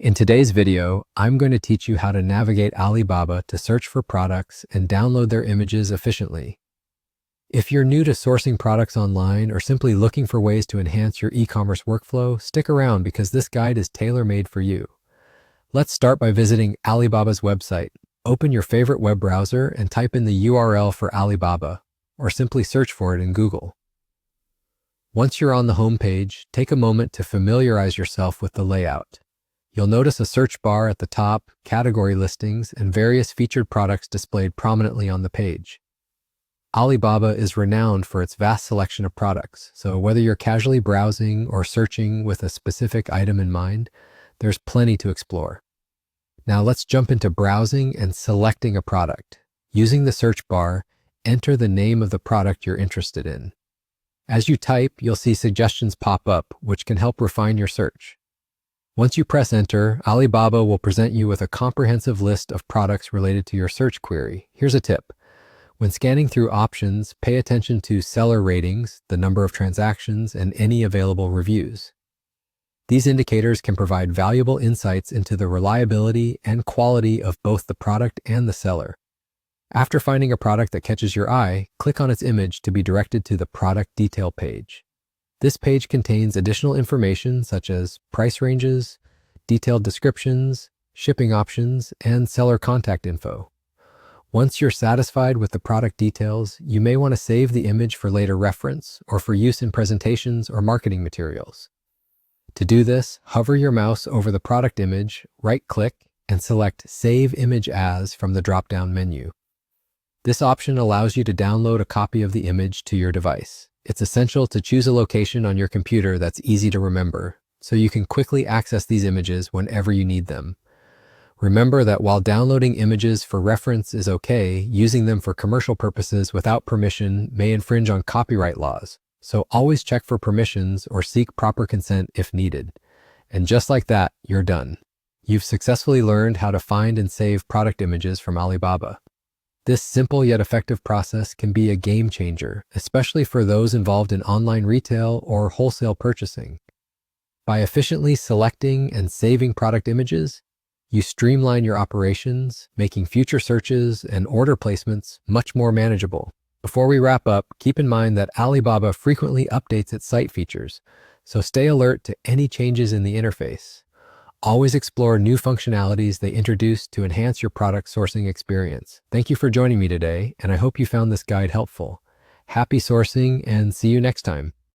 In today's video, I'm going to teach you how to navigate Alibaba to search for products and download their images efficiently. If you're new to sourcing products online or simply looking for ways to enhance your e-commerce workflow, stick around because this guide is tailor-made for you. Let's start by visiting Alibaba's website. Open your favorite web browser and type in the URL for Alibaba, or simply search for it in Google. Once you're on the home page, take a moment to familiarize yourself with the layout. You'll notice a search bar at the top, category listings, and various featured products displayed prominently on the page. Alibaba is renowned for its vast selection of products, so whether you're casually browsing or searching with a specific item in mind, there's plenty to explore. Now let's jump into browsing and selecting a product. Using the search bar, enter the name of the product you're interested in. As you type, you'll see suggestions pop up, which can help refine your search. Once you press enter, Alibaba will present you with a comprehensive list of products related to your search query. Here's a tip. When scanning through options, pay attention to seller ratings, the number of transactions, and any available reviews. These indicators can provide valuable insights into the reliability and quality of both the product and the seller. After finding a product that catches your eye, click on its image to be directed to the product detail page. This page contains additional information such as price ranges, detailed descriptions, shipping options, and seller contact info. Once you're satisfied with the product details, you may want to save the image for later reference or for use in presentations or marketing materials. To do this, hover your mouse over the product image, right-click, and select Save Image As from the drop-down menu. This option allows you to download a copy of the image to your device. It's essential to choose a location on your computer that's easy to remember, so you can quickly access these images whenever you need them. Remember that while downloading images for reference is okay, using them for commercial purposes without permission may infringe on copyright laws, so always check for permissions or seek proper consent if needed. And just like that, you're done. You've successfully learned how to find and save product images from Alibaba. This simple yet effective process can be a game changer, especially for those involved in online retail or wholesale purchasing. By efficiently selecting and saving product images, you streamline your operations, making future searches and order placements much more manageable. Before we wrap up, keep in mind that Alibaba frequently updates its site features, so stay alert to any changes in the interface. Always explore new functionalities they introduce to enhance your product sourcing experience. Thank you for joining me today, and I hope you found this guide helpful. Happy sourcing, and see you next time.